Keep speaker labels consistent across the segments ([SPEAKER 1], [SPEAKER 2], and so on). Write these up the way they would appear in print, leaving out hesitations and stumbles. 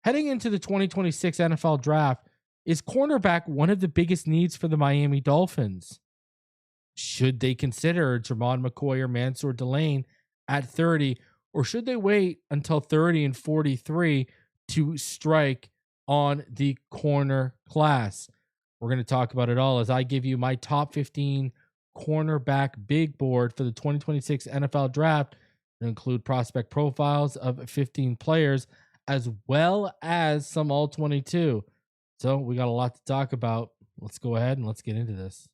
[SPEAKER 1] Heading into the 2026 NFL draft, is cornerback one of the biggest needs for the Miami Dolphins? Should they consider Jermon McCoy or Mansour Delane at 30, or should they wait until 30 and 43 to strike on the corner class? We're going to talk about it all as I give you my top 15 cornerback big board for the 2026 NFL draft. It'll include prospect profiles of 15 players as well as some all 22. So we got a lot to talk about. Let's go ahead and let's get into this.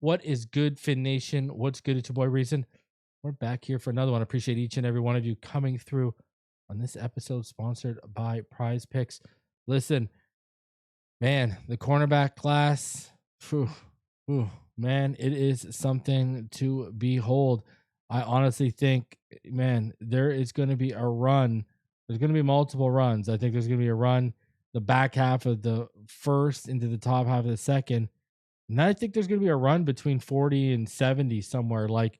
[SPEAKER 1] What is good, Fin Nation? What's good? It's your boy Reason. We're back here for another one. I appreciate each and every one of you coming through on this episode sponsored by Prize Picks. Listen, man, the cornerback class, man, it is something to behold. I honestly think, man, there is going to be a run. There's going to be multiple runs. I think there's going to be a run the back half of the first into the top half of the second. And I think there's going to be a run between 40 and 70 somewhere. Like,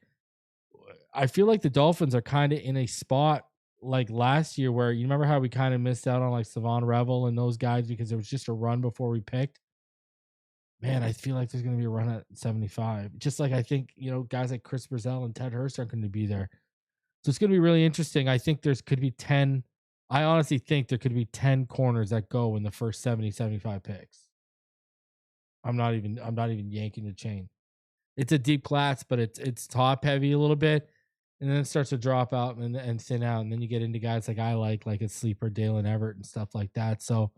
[SPEAKER 1] I feel like the Dolphins are kind of in a spot like last year where you remember how we kind of missed out on like Savon Revel and those guys because there was just a run before we picked. Man, I feel like there's going to be a run at 75. Just like I think, guys like Chris Brazell and Ted Hurst are going to be there. So it's going to be really interesting. I think could be 10. I honestly think there could be 10 corners that go in the first 70, 75 picks. I'm not even yanking the chain. It's a deep class, but it's top heavy a little bit, and then it starts to drop out and thin out, and then you get into guys like a sleeper Dalen Everett and stuff like that. So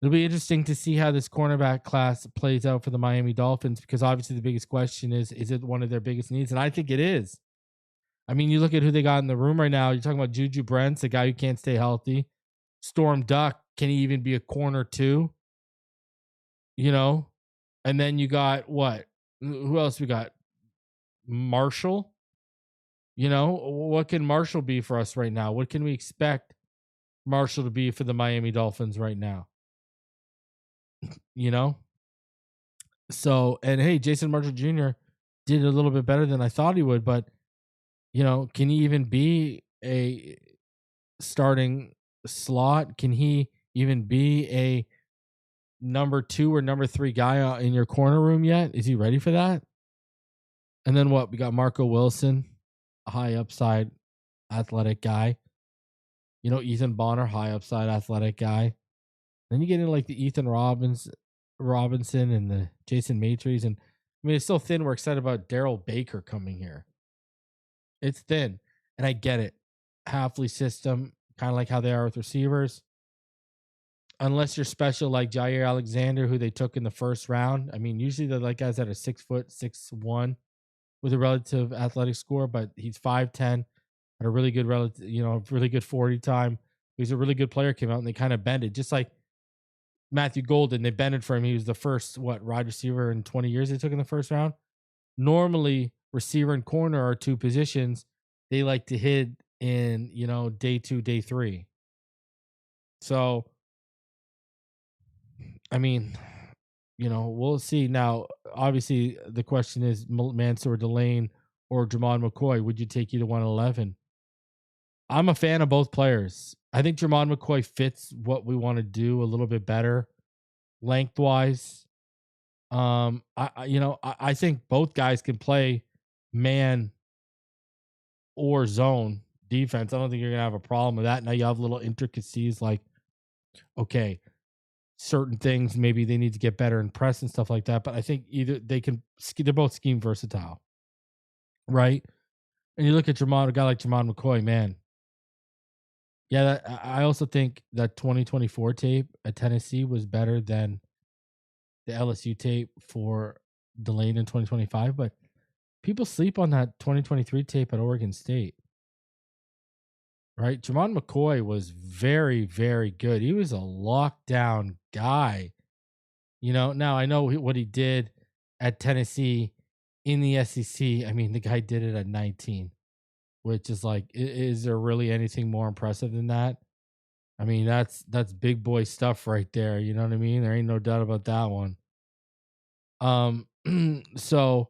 [SPEAKER 1] it'll be interesting to see how this cornerback class plays out for the Miami Dolphins, because obviously the biggest question is it one of their biggest needs? And I think it is. I mean, you look at who they got in the room right now. You're talking about Juju Brents, a guy who can't stay healthy. Storm Duck, can he even be a corner too? And then you got what? Who else we got? Marshall. What can Marshall be for us right now? What can we expect Marshall to be for the Miami Dolphins right now? So, and hey, Jason Marshall Jr. did a little bit better than I thought he would, but can he even be a starting slot? Can he even be a number 2 or number 3 guy in your corner room yet? Is he ready for that? And then what? We got Marco Wilson, a high upside athletic guy. Ethan Bonner, high upside athletic guy. Then you get into like the Ethan Robinson and the Jason Maitres. And I mean, it's so thin. We're excited about Daryl Baker coming here. It's thin. And I get it. Hafley system, kind of like how they are with receivers. Unless you're special like Jair Alexander, who they took in the first round. I mean, usually they're like guys that are 6 foot, 6'1", with a relative athletic score, but he's 5'10", had a really good really good 40 time. He's a really good player, came out and they kind of bended, just like Matthew Golden. They bended for him. He was the first wide receiver in 20 years they took in the first round. Normally, receiver and corner are 2 positions they like to hit in day 2, day 3. So I mean, we'll see. Now, obviously, the question is Mansour Delane or Jermon McCoy. Would you take either 111? I'm a fan of both players. I think Jermon McCoy fits what we want to do a little bit better, lengthwise. I think both guys can play man or zone defense. I don't think you're gonna have a problem with that. Now you have little intricacies like, okay, certain things maybe they need to get better in press and stuff like that, but I think they're both scheme versatile, right? And you look at a guy like Jermon McCoy, man. Yeah, I also think that 2024 tape at Tennessee was better than the LSU tape for Delane in 2025, but people sleep on that 2023 tape at Oregon State. Right? Jermon McCoy was very, very good. He was a lockdown guy. Now I know what he did at Tennessee in the SEC. I mean, the guy did it at 19, which is like, is there really anything more impressive than that? I mean, that's big boy stuff right there. You know what I mean? There ain't no doubt about that one. So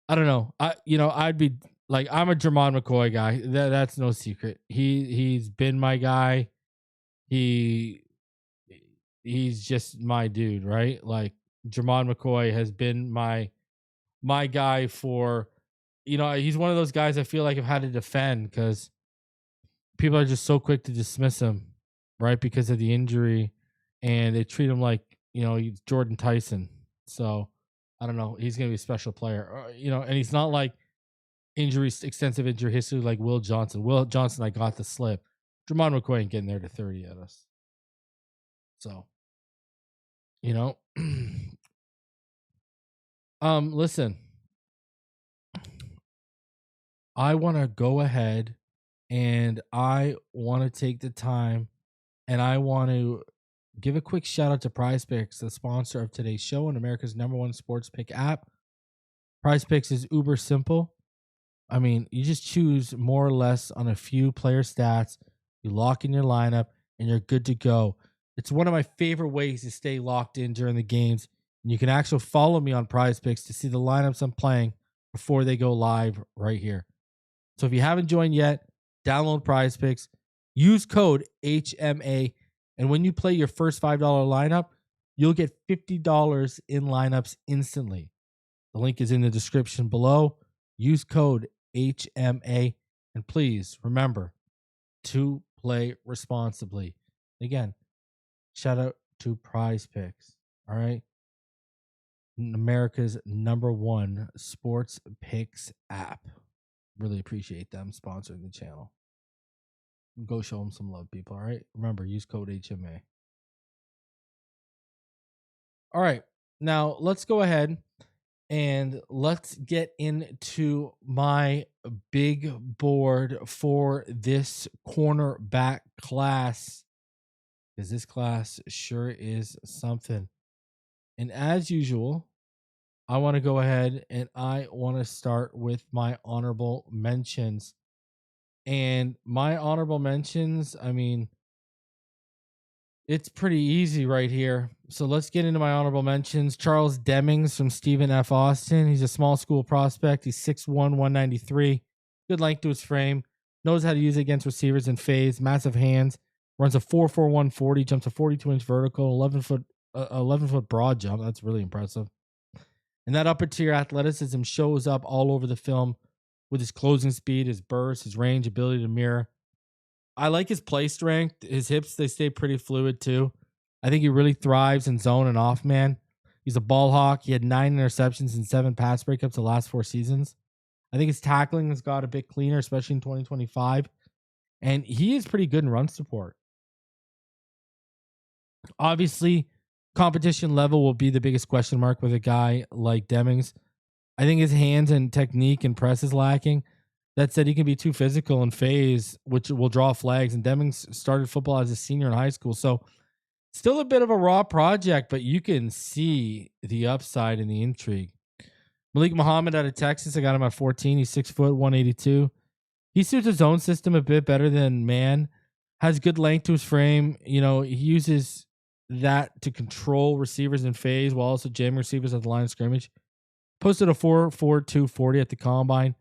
[SPEAKER 1] I don't know. I'd be like, I'm a Jermon McCoy guy. That's no secret. He's been my guy. He he's just my dude, right? Like Jermon McCoy has been my guy for, he's one of those guys I feel like I've had to defend because people are just so quick to dismiss him, right? Because of the injury, and they treat him like, he's Jordan Tyson. So I don't know. He's gonna be a special player, and he's not like extensive injury history like Will Johnson. Will Johnson, I got the slip. Jermon McCoy ain't getting there to 30 at us. So, you know, listen, I want to go ahead and I want to take the time and I want to give a quick shout out to Prize Picks, the sponsor of today's show and America's #1 sports pick app. Prize Picks is uber simple. I mean, you just choose more or less on a few player stats, you lock in your lineup, and you're good to go. It's one of my favorite ways to stay locked in during the games. And you can actually follow me on Prize Picks to see the lineups I'm playing before they go live right here. So if you haven't joined yet, download Prize Picks, use code HMA, and when you play your first $5 lineup, you'll get $50 in lineups instantly. The link is in the description below. Use code HMA, and please remember to play responsibly. Again, shout out to Prize Picks. All right. America's #1 sports picks app. Really appreciate them sponsoring the channel. Go show them some love, people. All right. Remember, use code HMA. All right. Now let's go ahead and let's get into my big board for this cornerback class, because this class sure is something. And as usual, I want to go ahead and I want to start with my honorable mentions. And my honorable mentions, I mean, it's pretty easy right here. So let's get into my honorable mentions. Charles Demings from Stephen F. Austin. He's a small school prospect. He's 6'1", 193. Good length to his frame. Knows how to use it against receivers in phase. Massive hands. Runs a 4.4 140. Jumps a 42-inch vertical. 11-foot broad jump. That's really impressive. And that upper tier athleticism shows up all over the film with his closing speed, his burst, his range, ability to mirror. I like his play strength. His hips, they stay pretty fluid too. I think he really thrives in zone and off man. He's a ball hawk. He had 9 interceptions and 7 pass breakups the last 4 seasons. I think his tackling has got a bit cleaner, especially in 2025. And he is pretty good in run support. Obviously, competition level will be the biggest question mark with a guy like Demings. I think his hands and technique and press is lacking. That said, he can be too physical in phase, which will draw flags. And Demings started football as a senior in high school. So still a bit of a raw project, but you can see the upside and the intrigue. Malik Muhammad out of Texas, I got him at 14. He's 6 foot, 182. He suits his own system a bit better than man. Has good length to his frame. He uses that to control receivers in phase while also jamming receivers at the line of scrimmage. Posted a 4.42 40 at the combine.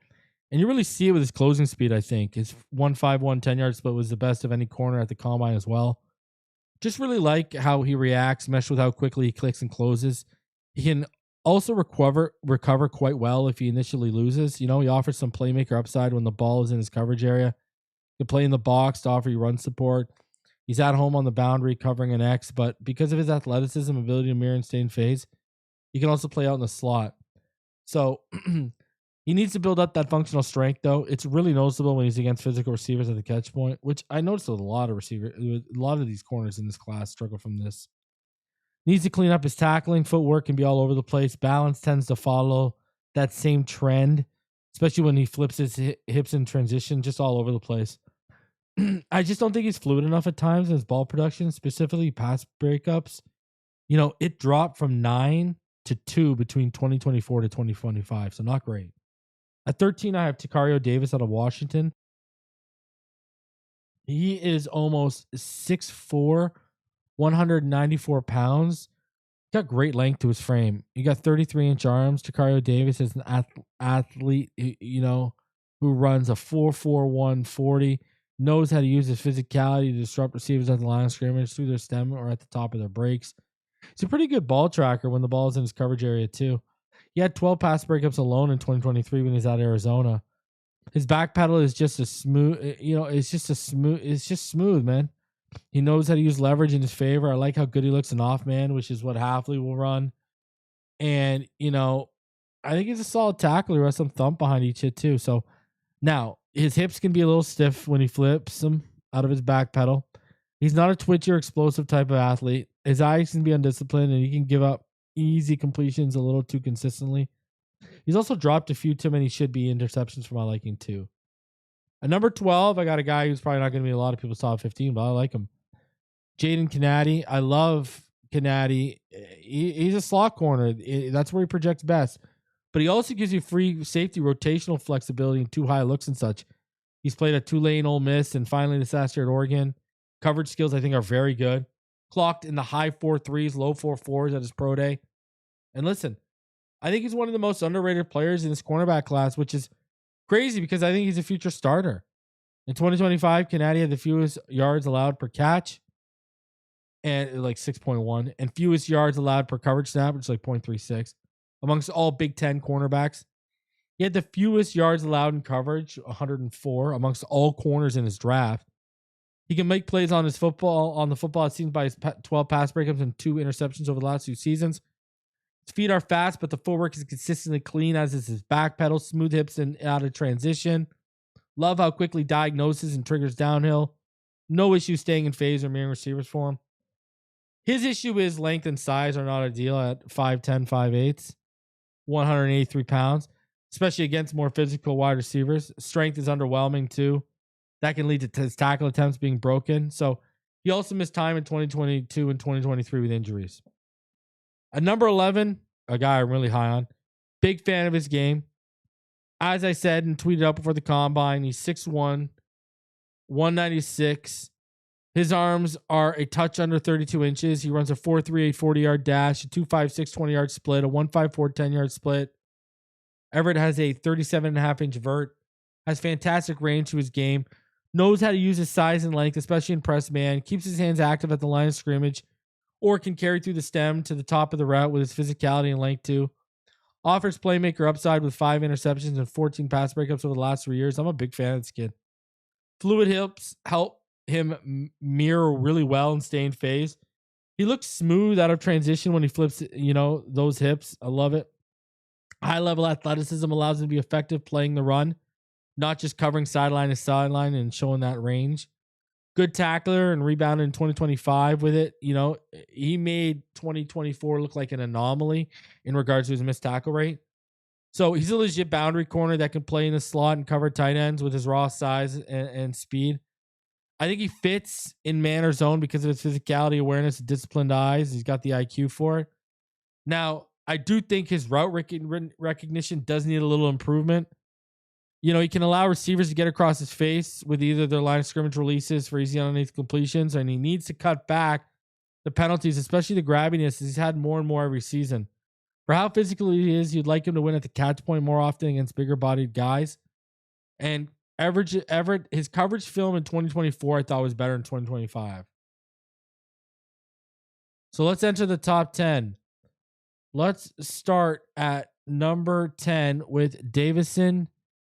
[SPEAKER 1] And you really see it with his closing speed, I think. His 1.51 10-yard split was the best of any corner at the combine as well. Just really like how he reacts, mesh with how quickly he clicks and closes. He can also recover quite well if he initially loses. He offers some playmaker upside when the ball is in his coverage area. He can play in the box to offer you run support. He's at home on the boundary covering an X, but because of his athleticism, ability to mirror and stay in phase, he can also play out in the slot. So he needs to build up that functional strength, though. It's really noticeable when he's against physical receivers at the catch point, which I noticed with a lot of these corners in this class struggle from this. Needs to clean up his tackling. Footwork can be all over the place. Balance tends to follow that same trend, especially when he flips his hips in transition, just all over the place. I just don't think he's fluid enough at times in his ball production, specifically pass breakups. It dropped from 9 to 2 between 2024 to 2025, so not great. At 13, I have Takario Davis out of Washington. He is almost 6'4", 194 pounds. Got great length to his frame. He got 33-inch arms. Tacario Davis is an athlete, who runs a 4.41 40, knows how to use his physicality to disrupt receivers at the line of scrimmage through their stem or at the top of their breaks. He's a pretty good ball tracker when the ball is in his coverage area too. He had 12 pass breakups alone in 2023 when he's at Arizona. His back pedal is just it's just smooth, man. He knows how to use leverage in his favor. I like how good he looks in off man, which is what Hafley will run. And, I think he's a solid tackler. He has some thump behind each hit too. So now his hips can be a little stiff when he flips them out of his back pedal. He's not a twitchy or explosive type of athlete. His eyes can be undisciplined and he can give up easy completions a little too consistently. He's also dropped a few too many should be interceptions for my liking too. At number 12, I got a guy who's probably not going to be a lot of people's top 15, but I like him. Jaden Canady. I love Canady. He's a slot corner. That's where he projects best. But he also gives you free safety rotational flexibility and 2 high looks and such. He's played at Tulane, Ole Miss, and finally this last year at Oregon. Coverage skills, I think, are very good. Clocked in the high 4.3s, low 4.4s at his pro day. And listen, I think he's one of the most underrated players in this cornerback class, which is crazy because I think he's a future starter. In 2025, Canady had the fewest yards allowed per catch, and like 6.1, and fewest yards allowed per coverage snap, which is like 0.36, amongst all Big Ten cornerbacks. He had the fewest yards allowed in coverage, 104, amongst all corners in his draft. He can make plays on the football, as seen by his 12 pass breakups and 2 interceptions over the last 2 seasons. His feet are fast, but the footwork is consistently clean, as is his back pedal, smooth hips and out of transition. Love how quickly diagnoses and triggers downhill. No issue staying in phase or mirroring receivers for him. His issue is length and size are not ideal at 5'10", 5'8", 183 pounds, especially against more physical wide receivers. Strength is underwhelming too. That can lead to his tackle attempts being broken. So he also missed time in 2022 and 2023 with injuries. At number 11, a guy I'm really high on. Big fan of his game. As I said and tweeted out before the combine, he's 6'1", 196. His arms are a touch under 32 inches. He runs a 4.38 40-yard dash, a 2.56 20-yard split, a 1.54 10-yard split. Everett has a 37.5-inch vert. Has fantastic range to his game. Knows how to use his size and length, especially in press man. Keeps his hands active at the line of scrimmage, or can carry through the stem to the top of the route with his physicality and length too. Offers playmaker upside with 5 interceptions and 14 pass breakups over the last 3 years. I'm a big fan of this kid. Fluid hips help him mirror really well and stay in phase. He looks smooth out of transition when he flips, those hips. I love it. High level athleticism allows him to be effective playing the run, not just covering sideline to sideline and showing that range. Good tackler and rebounded in 2025 with it. He made 2024 look like an anomaly in regards to his missed tackle rate. So he's a legit boundary corner that can play in the slot and cover tight ends with his raw size and speed. I think he fits in man or zone because of his physicality, awareness, and disciplined eyes. He's got the IQ for it. Now, I do think his route recognition does need a little improvement. He can allow receivers to get across his face with either their line of scrimmage releases for easy underneath completions, and he needs to cut back the penalties, especially the grabbiness, as he's had more and more every season. For how physical he is, you'd like him to win at the catch point more often against bigger-bodied guys. And Everett, his coverage film in 2024, I thought was better in 2025. So let's enter the top 10. Let's start at number 10 with Davison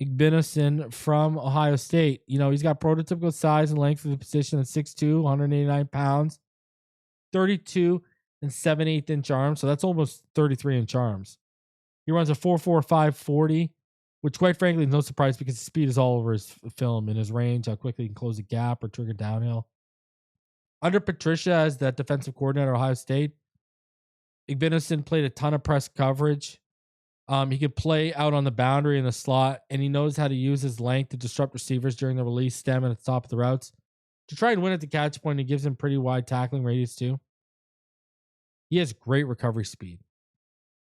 [SPEAKER 1] Igbinosun from Ohio State. He's got prototypical size and length for the position at 6'2", 189 pounds, 32 and 7/8 inch arms. So that's almost 33-inch arms. He runs a 4.45 40, which quite frankly is no surprise because his speed is all over his film and his range, how quickly he can close a gap or trigger downhill. Under Patricia as that defensive coordinator at Ohio State, Igbinosun played a ton of press coverage. He could play out on the boundary in the slot, and he knows how to use his length to disrupt receivers during the release stem and at the top of the routes to try and win at the catch point. He gives him pretty wide tackling radius too. He has great recovery speed.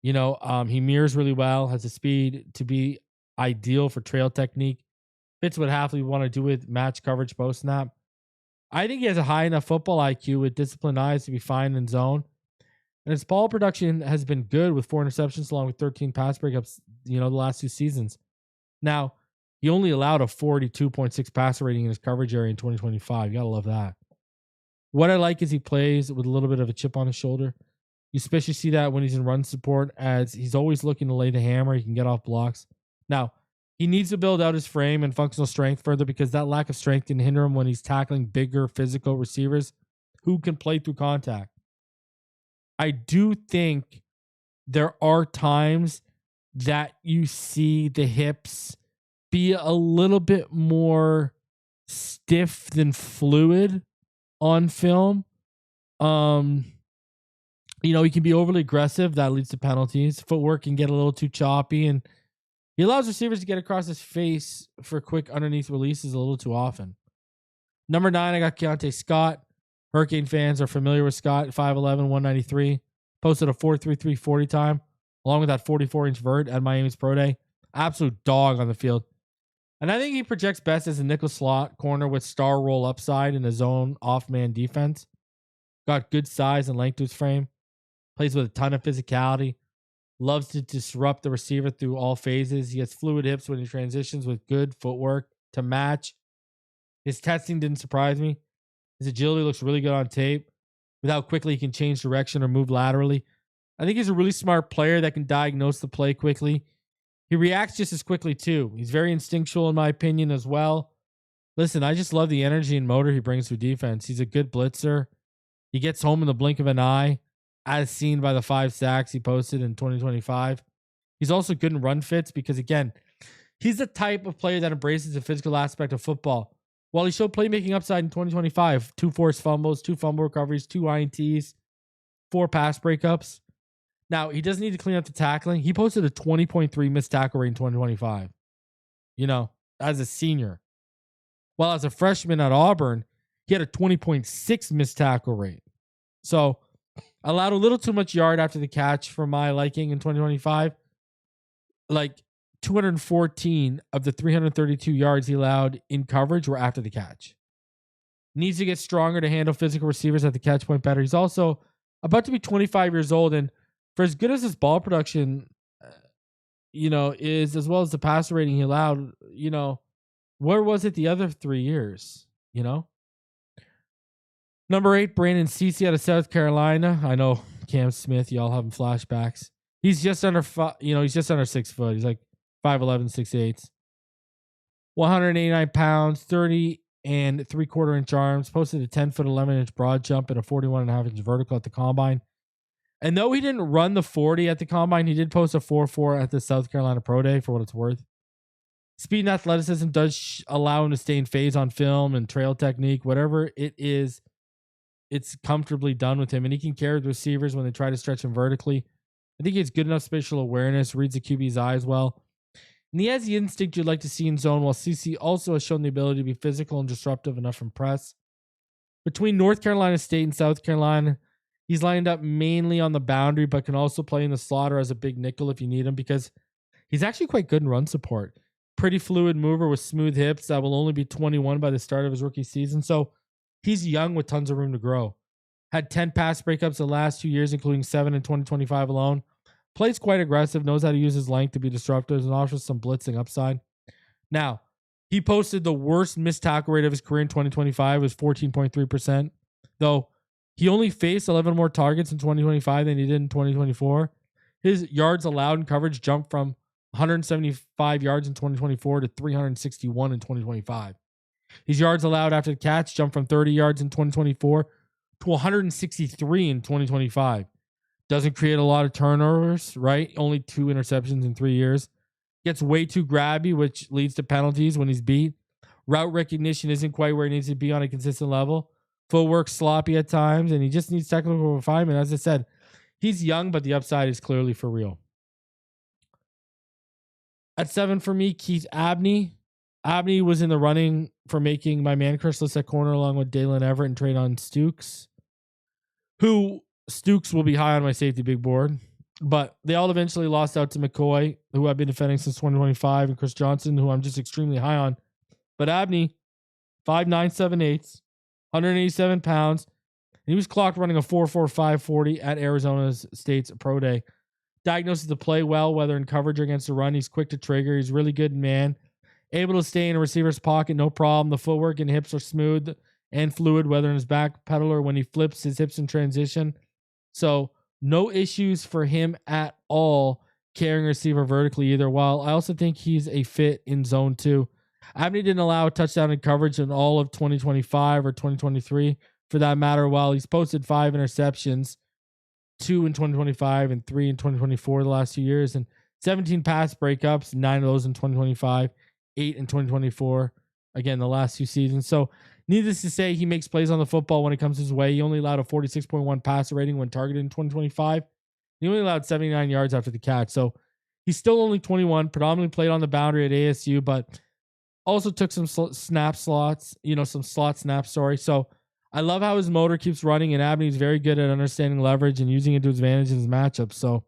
[SPEAKER 1] He mirrors really well, has the speed to be ideal for trail technique. Fits what Hafley want to do with match coverage post snap. I think he has a high enough football IQ with disciplined eyes to be fine in zone. And his ball production has been good with 4 interceptions along with 13 pass breakups, the last 2 seasons. Now, he only allowed a 42.6 passer rating in his coverage area in 2025. You got to love that. What I like is he plays with a little bit of a chip on his shoulder. You especially see that when he's in run support, as he's always looking to lay the hammer. He can get off blocks. Now, he needs to build out his frame and functional strength further because that lack of strength can hinder him when he's tackling bigger physical receivers who can play through contact. I do think there are times that you see the hips be a little bit more stiff than fluid on film. He can be overly aggressive. That leads to penalties. Footwork can get a little too choppy, and he allows receivers to get across his face for quick underneath releases a little too often. Number 9, I got Keontae Scott. Hurricane fans are familiar with Scott, 5'11", 193. Posted a 4.33 40 time, along with that 44-inch vert at Miami's Pro Day. Absolute dog on the field. And I think he projects best as a nickel slot corner with star roll upside in a zone off-man defense. Got good size and length to his frame. Plays with a ton of physicality. Loves to disrupt the receiver through all phases. He has fluid hips when he transitions with good footwork to match. His testing didn't surprise me. His agility looks really good on tape. With how quickly he can change direction or move laterally. I think he's a really smart player that can diagnose the play quickly. He reacts just as quickly too. He's very instinctual in my opinion as well. Listen, I just love the energy and motor he brings to defense. He's a good blitzer. He gets home in the blink of an eye, as seen by the 5 sacks he posted in 2025. He's also good in run fits because, again, he's the type of player that embraces the physical aspect of football. While he showed playmaking upside in 2025, 2 forced fumbles, 2 fumble recoveries, 2 INTs, 4 pass breakups. Now, he doesn't need to clean up the tackling. He posted a 20.3 missed tackle rate in 2025, as a senior. While as a freshman at Auburn, he had a 20.6 missed tackle rate. So, allowed a little too much yard after the catch for my liking in 2025. Like, 214 of the 332 yards he allowed in coverage were after the catch. Needs to get stronger to handle physical receivers at the catch point better. He's also about to be 25 years old, and for as good as his ball production, is, as well as the passer rating he allowed, where was it the other 3 years? Number 8, Brandon Cece out of South Carolina. I know Cam Smith, y'all having flashbacks. He's just under 6 foot. He's like 5'11", 6'8". 189 pounds, 30 and 3/4 inch arms. Posted a 10-foot, 11-inch broad jump and a 41.5-inch vertical at the combine. And though he didn't run the 40 at the combine, he did post a 4.4 at the South Carolina Pro Day for what it's worth. Speed and athleticism does allow him to stay in phase on film and trail technique. Whatever it is, it's comfortably done with him. And he can carry the receivers when they try to stretch him vertically. I think he has good enough spatial awareness, reads the QB's eyes well. And he has the instinct you'd like to see in zone, while CC also has shown the ability to be physical and disruptive enough from press. Between North Carolina State and South Carolina, he's lined up mainly on the boundary, but can also play in the slot or as a big nickel if you need him, because he's actually quite good in run support. Pretty fluid mover with smooth hips that will only be 21 by the start of his rookie season. So he's young with tons of room to grow. Had 10 pass breakups the last 2 years, including 7 in 2025 alone. Plays quite aggressive, knows how to use his length to be disruptive, and offers some blitzing upside. Now, he posted the worst missed tackle rate of his career in 2025, was 14.3%. Though he only faced 11 more targets in 2025 than he did in 2024. His yards allowed in coverage jumped from 175 yards in 2024 to 361 in 2025. His yards allowed after the catch jumped from 30 yards in 2024 to 163 in 2025. Doesn't create a lot of turnovers, right? Only 2 interceptions in 3 years. Gets way too grabby, which leads to penalties when he's beat. Route recognition isn't quite where he needs to be on a consistent level. Footwork sloppy at times, and he just needs technical refinement. As I said, he's young, but the upside is clearly for real. At 7 for me, Keith Abney. Abney was in the running for making my man crush list at corner along with Delane Everett and Traydon Stukes, who Stukes will be high on my safety big board. But they all eventually lost out to McCoy, who I've been defending since 2025, and Chris Johnson, who I'm just extremely high on. But Abney, 5'9", 7/8", 187 pounds. He was clocked running a 4.45 40 at Arizona State's Pro Day. Diagnosis to play well, whether in coverage or against the run. He's quick to trigger. He's really good in man. Able to stay in a receiver's pocket, no problem. The footwork and hips are smooth and fluid, whether in his back pedal or when he flips his hips in transition. So no issues for him at all carrying a receiver vertically either. While I also think he's a fit in zone 2. Abney didn't allow a touchdown in coverage in all of 2025 or 2023 for that matter. While he's posted 5 interceptions, 2 in 2025 and 3 in 2024 the last 2 years, and 17 pass breakups, 9 of those in 2025, 8 in 2024. Again, the last 2 seasons. So needless to say, he makes plays on the football when it comes his way. He only allowed a 46.1 passer rating when targeted in 2025. He only allowed 79 yards after the catch. So he's still only 21, predominantly played on the boundary at ASU, but also took some snap slots, some slot snaps, So I love how his motor keeps running, and Abney's very good at understanding leverage and using it to his advantage in his matchups. So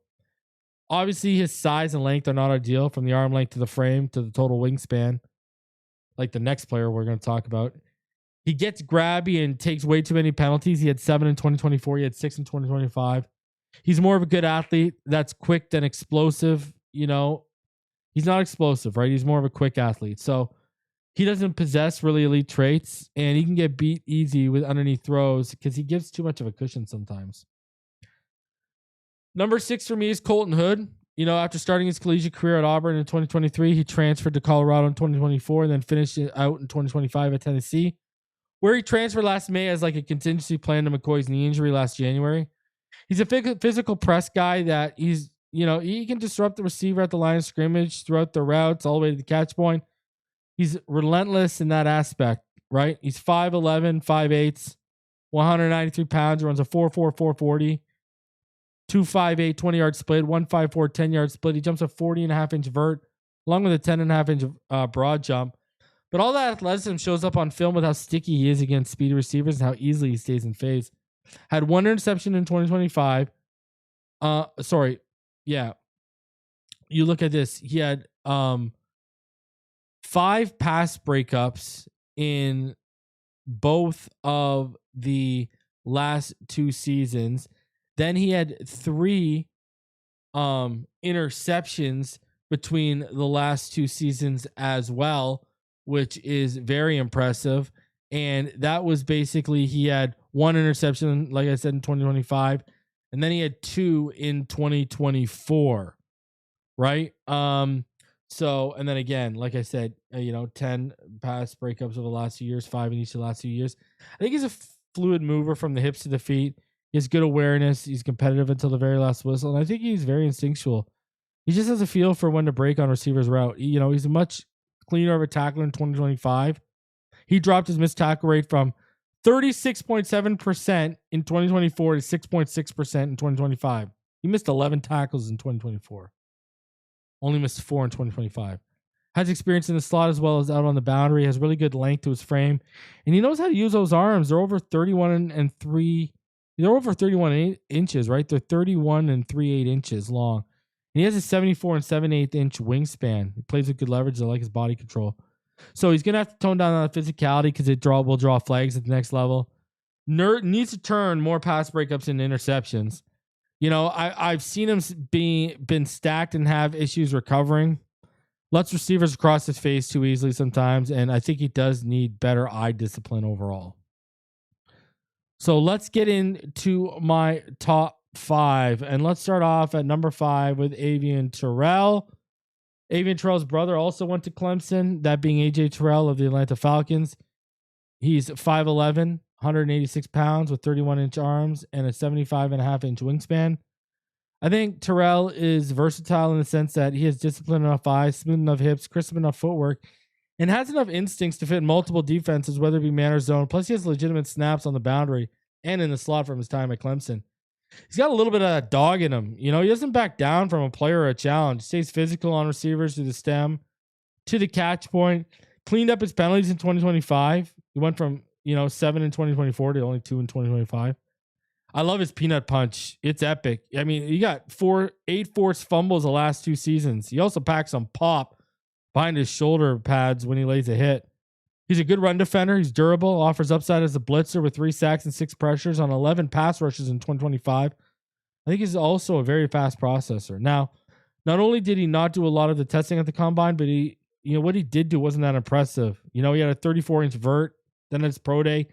[SPEAKER 1] obviously his size and length are not ideal, from the arm length to the frame to the total wingspan, like the next player we're going to talk about. He gets grabby and takes way too many penalties. He had 7 in 2024. He had 6 in 2025. He's more of a good athlete that's quick than explosive. He's not explosive, right? He's more of a quick athlete. So he doesn't possess really elite traits, and he can get beat easy with underneath throws because he gives too much of a cushion sometimes. Number 6 for me is Colton Hood. After starting his collegiate career at Auburn in 2023, he transferred to Colorado in 2024 and then finished it out in 2025 at Tennessee, where he transferred last May as like a contingency plan to McCoy's knee injury last January. He's a physical press guy that he can disrupt the receiver at the line of scrimmage throughout the routes all the way to the catch point. He's relentless in that aspect, right? He's 5'11", 5'8", 193 pounds, runs a 4.4, 4.40, 2.58, 20-yard split, 1.54, 10-yard split. He jumps a 40.5-inch vert, along with a 10.5-inch broad jump. But all that athleticism shows up on film with how sticky he is against speedy receivers and how easily he stays in phase. Had 1 interception in 2025. You look at this. He had 5 pass breakups in both of the last 2 seasons. Then he had 3 interceptions between the last 2 seasons as well, which is very impressive. And that was basically, he had 1 interception, like I said, in 2025, and then he had 2 in 2024, right? So, and then again, like I said, 10 pass breakups over the last few years, 5 in each of the last few years. I think he's a fluid mover from the hips to the feet. He has good awareness. He's competitive until the very last whistle. And I think he's very instinctual. He just has a feel for when to break on receiver's route. He's a much cleaner of a tackler in 2025. He dropped his missed tackle rate from 36.7% in 2024 to 6.6% in 2025. He missed 11 tackles in 2024. Only missed 4 in 2025. Has experience in the slot as well as out on the boundary. Has really good length to his frame. And he knows how to use those arms. They're over 31 and 3. They're over 31 inches, right? They're 31 and 3/8 inches long. And he has a 74 and 7/8 inch wingspan. He plays with good leverage. I like his body control. So he's going to have to tone down on the physicality because will draw flags at the next level. Needs to turn more pass breakups into interceptions. I've seen him been stacked and have issues recovering. Lets receivers across his face too easily sometimes, and I think he does need better eye discipline overall. So let's get into my top 5, and let's start off at number 5 with Avian Terrell. Avian Terrell's brother also went to Clemson, that being AJ Terrell of the Atlanta Falcons. He's 5'11", 186 pounds with 31-inch arms and a 75.5-inch wingspan. I think Terrell is versatile in the sense that he has disciplined enough eyes, smooth enough hips, crisp enough footwork, and has enough instincts to fit multiple defenses, whether it be man or zone. Plus, he has legitimate snaps on the boundary and in the slot from his time at Clemson. He's got a little bit of that dog in him. He doesn't back down from a player or a challenge. Stays physical on receivers to the stem, to the catch point. Cleaned up his penalties in 2025. He went from 7 in 2024 to only 2 in 2025. I love his peanut punch. It's epic. I mean, he got 8 forced fumbles the last 2 seasons. He also packs some pop behind his shoulder pads when he lays a hit. He's a good run defender. He's durable, offers upside as a blitzer with 3 sacks and 6 pressures on 11 pass rushes in 2025. I think he's also a very fast processor. Now, not only did he not do a lot of the testing at the combine, but what he did do wasn't that impressive. He had a 34-inch vert. Then at his pro day,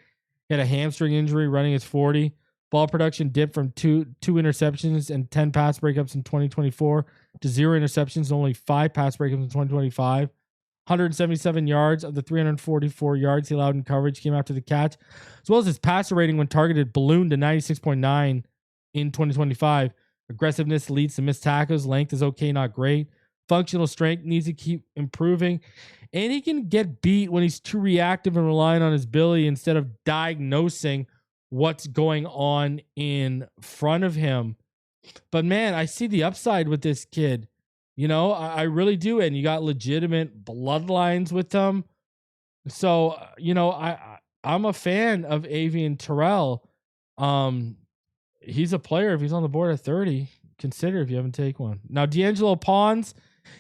[SPEAKER 1] he had a hamstring injury running his 40. Ball production dipped from two interceptions and 10 pass breakups in 2024 to 0 interceptions and only 5 pass breakups in 2025. 177 yards of the 344 yards he allowed in coverage came after the catch, as well as his passer rating when targeted ballooned to 96.9 in 2025. Aggressiveness leads to missed tackles. Length is okay, not great. Functional strength needs to keep improving. And he can get beat when he's too reactive and relying on his ability instead of diagnosing what's going on in front of him. But man, I see the upside with this kid. I really do. And you got legitimate bloodlines with them. So, I'm a fan of Avian Terrell. He's a player. If he's on the board at 30, consider if you haven't taken one. Now, D'Angelo Pons,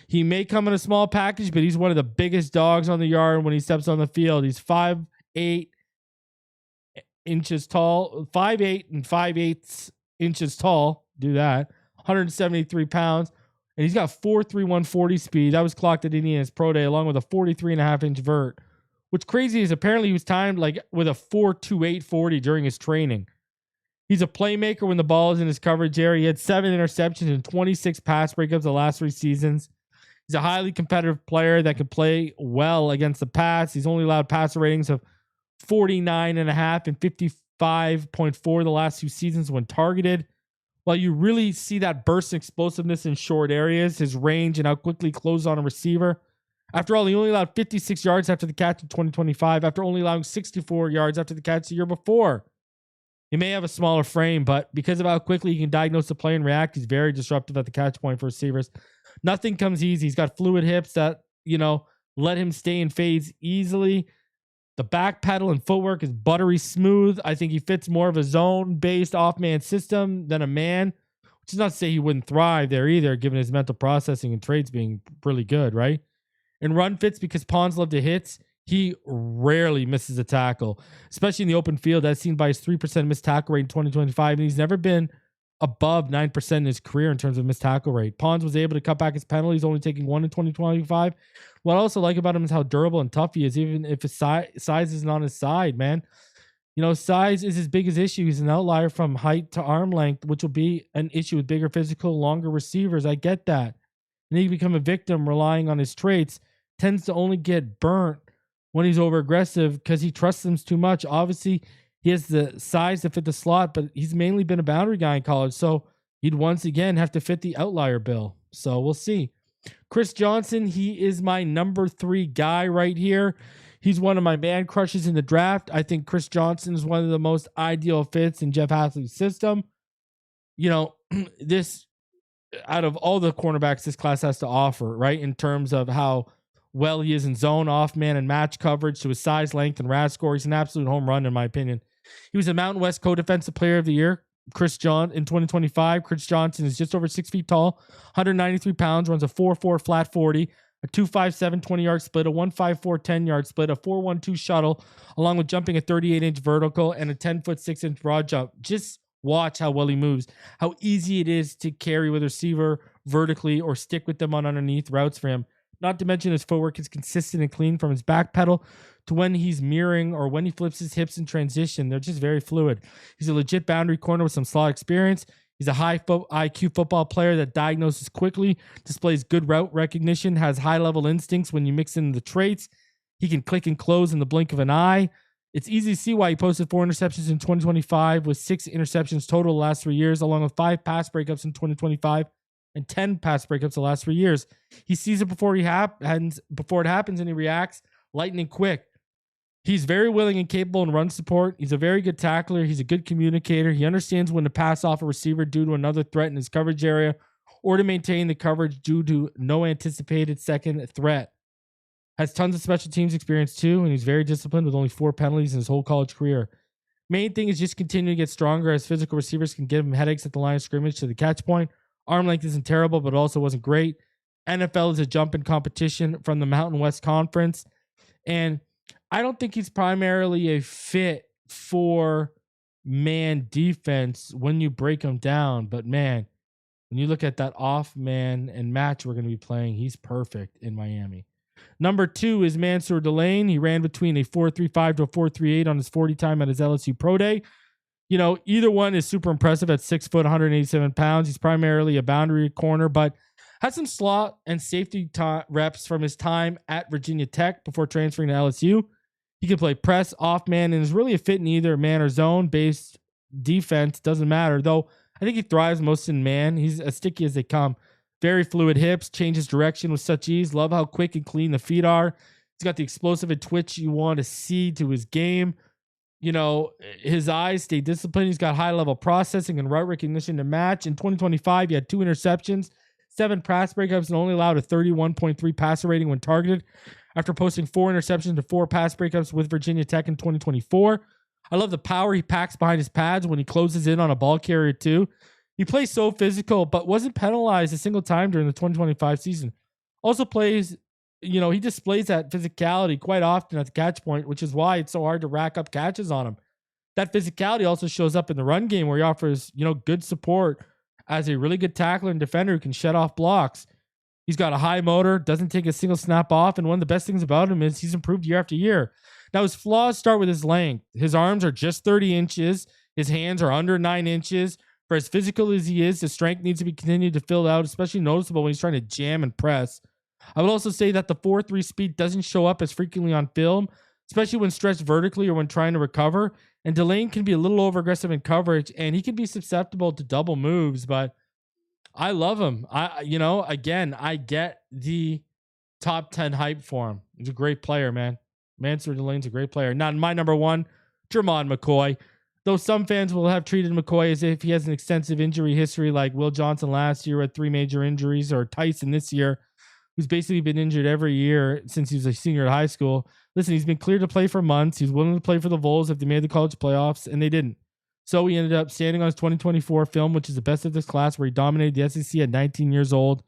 [SPEAKER 1] he may come in a small package, but he's one of the biggest dogs on the yard when he steps on the field. He's 5'8" inches tall, 5'8" and 5/8 inches tall. Do that. 173 pounds. And he's got 4.31 40 speed. That was clocked at Indiana's pro day, along with a 43.5-inch vert. What's crazy is apparently he was timed with a 4.28 40 during his training. He's a playmaker when the ball is in his coverage area. He had 7 interceptions and 26 pass breakups the last 3 seasons. He's a highly competitive player that can play well against the pass. He's only allowed passer ratings of 49.5 and 55.4 the last 2 seasons when targeted. While you really see that burst explosiveness in short areas, his range and how quickly he closes on a receiver. After all, he only allowed 56 yards after the catch in 2025, after only allowing 64 yards after the catch the year before. He may have a smaller frame, but because of how quickly he can diagnose the play and react, he's very disruptive at the catch point for receivers. Nothing comes easy. He's got fluid hips that, let him stay in phase easily. The back pedal and footwork is buttery smooth. I think he fits more of a zone-based off-man system than a man, which is not to say he wouldn't thrive there either, given his mental processing and traits being really good, right? And run fits because Pons love to hits. He rarely misses a tackle, especially in the open field, as seen by his 3% missed tackle rate in 2025. And he's never been above 9% in his career in terms of missed tackle rate. Pons was able to cut back his penalties, only taking 1 in 2025. What I also like about him is how durable and tough he is, even if his size isn't on his side, man. Size is his biggest issue. He's an outlier from height to arm length, which will be an issue with bigger physical, longer receivers. I get that. And he can become a victim relying on his traits. Tends to only get burnt when he's over aggressive because he trusts them too much. Obviously, he has the size to fit the slot, but he's mainly been a boundary guy in college. So he'd once again have to fit the outlier bill. So we'll see. Chris Johnson, he is my number 3 guy right here. He's one of my man crushes in the draft. I think Chris Johnson is one of the most ideal fits in Jeff Hafley's system. This, out of all the cornerbacks this class has to offer, right, in terms of how well he is in zone, off man, and match coverage, to his size, length, and RAS score, he's an absolute home run in my opinion. He was a Mountain West Co-Defensive Player of the Year. In 2025, Chris Johnson is just over 6 feet tall, 193 pounds, runs a 4.4 flat 40, a 2.57 20-yard split, a 1.54 10-yard split, a 4.12 shuttle, along with jumping a 38-inch vertical and a 10-foot 6-inch broad jump. Just watch how well he moves, how easy it is to carry with a receiver vertically or stick with them on underneath routes for him. Not to mention his footwork is consistent and clean from his back pedal to when he's mirroring or when he flips his hips in transition. They're just very fluid. He's a legit boundary corner with some slot experience. He's a high IQ football player that diagnoses quickly, displays good route recognition, has high-level instincts when you mix in the traits. He can click and close in the blink of an eye. It's easy to see why he posted 4 interceptions in 2025 with 6 interceptions total the last 3 years, along with 5 pass breakups in 2025. And 10 pass breakups the last 3 years. He sees it before it happens, and he reacts lightning quick. He's very willing and capable in run support. He's a very good tackler. He's a good communicator. He understands when to pass off a receiver due to another threat in his coverage area or to maintain the coverage due to no anticipated second threat. Has tons of special teams experience too, and he's very disciplined with only 4 penalties in his whole college career. Main thing is just continue to get stronger, as physical receivers can give him headaches at the line of scrimmage to the catch point. Arm length isn't terrible, but also wasn't great. NFL is a jump in competition from the Mountain West Conference. And I don't think he's primarily a fit for man defense when you break him down. But man, when you look at that off man and match we're going to be playing, he's perfect in Miami. Number 2 is Mansour Delane. He ran between a 4.35 to a 4.38 on his 40 time at his LSU Pro Day. You know, either one is super impressive at 6 foot, 187 pounds. He's primarily a boundary corner, but had some slot and safety reps from his time at Virginia Tech before transferring to LSU. He can play press, off man, and is really a fit in either man or zone-based defense. Doesn't matter, though. I think he thrives most in man. He's as sticky as they come. Very fluid hips, changes direction with such ease. Love how quick and clean the feet are. He's got the explosive and twitch you want to see to his game. You know, his eyes stay disciplined. He's got high level processing and route recognition to match. In 2025, he had 2 interceptions, 7 pass breakups, and only allowed a 31.3 passer rating when targeted after posting 4 interceptions and 4 pass breakups with Virginia Tech in 2024. I love the power he packs behind his pads when he closes in on a ball carrier too. He plays so physical, but wasn't penalized a single time during the 2025 season. Also plays, you know, he displays that physicality quite often at the catch point, which is why it's so hard to rack up catches on him. That physicality also shows up in the run game where he offers, you know, good support as a really good tackler and defender who can shed off blocks. He's got a high motor, doesn't take a single snap off, and one of the best things about him is he's improved year after year. Now, his flaws start with his length. His arms are just 30 inches. His hands are under 9 inches. For as physical as he is, his strength needs to be continued to fill out, especially noticeable when he's trying to jam and press. I would also say that the 4.3 speed doesn't show up as frequently on film, especially when stretched vertically or when trying to recover. And Delane can be a little over-aggressive in coverage, and he can be susceptible to double moves, but I love him. I get the top 10 hype for him. He's a great player, man. Mansour Delane's a great player. Now, my number 1, Jermon McCoy. Though some fans will have treated McCoy as if he has an extensive injury history like Will Johnson last year had 3 major injuries, or Tyson this year, who's basically been injured every year since he was a senior at high school. Listen, he's been cleared to play for months. He's willing to play for the Vols if they made the college playoffs, and they didn't. So he ended up standing on his 2024 film, which is the best of this class, where he dominated the SEC at 19 years old.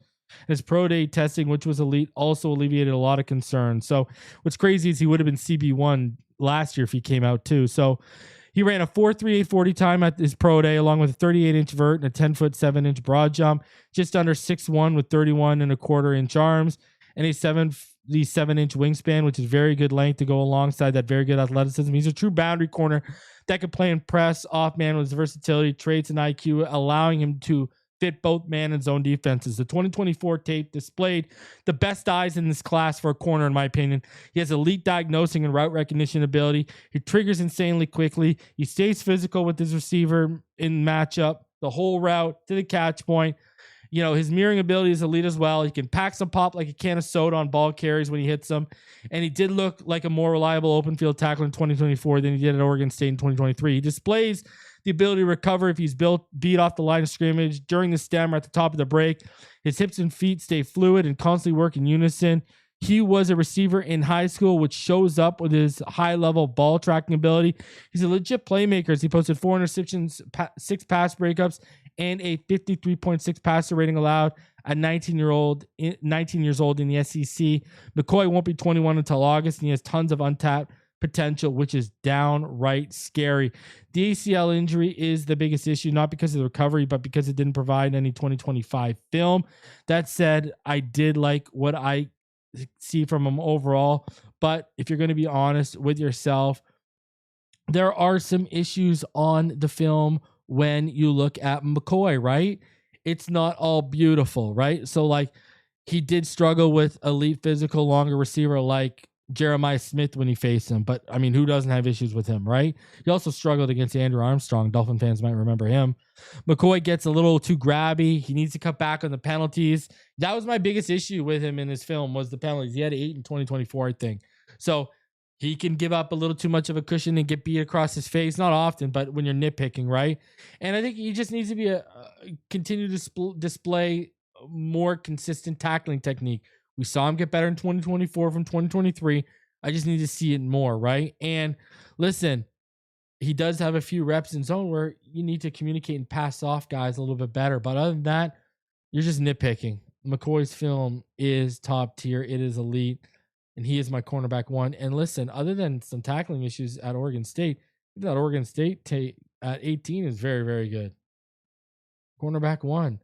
[SPEAKER 1] His pro day testing, which was elite, also alleviated a lot of concern. So what's crazy is he would have been CB1 last year if he came out too. So he ran a 4.38 40 time at his pro day, along with a 38-inch vert and a 10-foot 7-inch broad jump, just under 6'1" with 31.25-inch arms and a 7-inch wingspan, which is very good length to go alongside that very good athleticism. He's a true boundary corner that can play and press off man with his versatility, traits, and IQ, allowing him to fit both man and zone defenses. The 2024 tape displayed the best eyes in this class for a corner, in my opinion. He has elite diagnosing and route recognition ability. He triggers insanely quickly. He stays physical with his receiver in matchup, the whole route to the catch point. You know, his mirroring ability is elite as well. He can pack some pop like a can of soda on ball carries when he hits them. And he did look like a more reliable open field tackler in 2024 than he did at Oregon State in 2023. He displays the ability to recover if he's beat off the line of scrimmage during the stem or at the top of the break. His hips and feet stay fluid and constantly work in unison. He was a receiver in high school, which shows up with his high-level ball tracking ability. He's a legit playmaker as he posted 4 interceptions, 6 pass breakups, and a 53.6 passer rating allowed at 19 years old in the SEC. McCoy won't be 21 until August, and he has tons of untapped potential, which is downright scary. The ACL injury is the biggest issue, not because of the recovery, but because it didn't provide any 2025 film. That said, I did like what I see from him overall, but if you're going to be honest with yourself, there are some issues on the film when you look at McCoy, right? It's not all beautiful, right? So like he did struggle with elite physical longer receiver like Jeremiah Smith when he faced him, but I mean, who doesn't have issues with him, right? He also struggled against Andrew Armstrong. Dolphin fans might remember him. McCoy gets a little too grabby. He needs to cut back on the penalties. That was my biggest issue with him in his film, was the penalties. He had 8 in 2024, I think. So he can give up a little too much of a cushion and get beat across his face. Not often, but when you're nitpicking, right? And I think he just needs to be continue to display more consistent tackling technique. We saw him get better in 2024 from 2023. I just need to see it more, right? And listen, he does have a few reps in zone where you need to communicate and pass off guys a little bit better. But other than that, you're just nitpicking. McCoy's film is top tier. It is elite. and he is my cornerback 1. And listen, other than some tackling issues at Oregon State, that Oregon State at 18 is very, very good. Cornerback 1.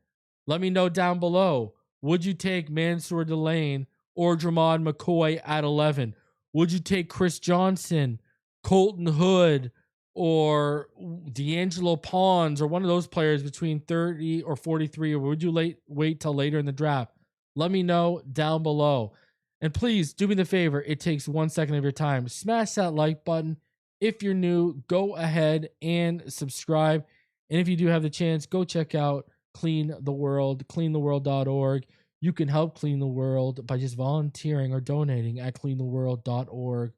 [SPEAKER 1] Let me know down below. Would you take Mansour Delane or Dramon McCoy at 11? Would you take Chris Johnson, Colton Hood, or D'Angelo Pons, or one of those players between 30 or 43? Or would you wait till later in the draft? Let me know down below. And please do me the favor. It takes 1 second of your time. Smash that like button. If you're new, go ahead and subscribe. And if you do have the chance, go check out Clean the World, cleantheworld.org. You can help clean the world by just volunteering or donating at cleantheworld.org.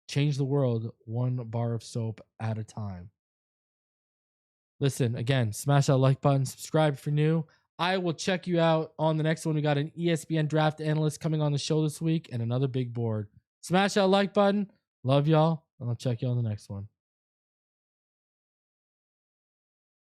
[SPEAKER 1] Change the world one bar of soap at a time. Listen, again, smash that like button, subscribe if you're new. I will check you out on the next one. We got an ESPN draft analyst coming on the show this week and another big board. Smash that like button. Love y'all, and I'll check you on the next one.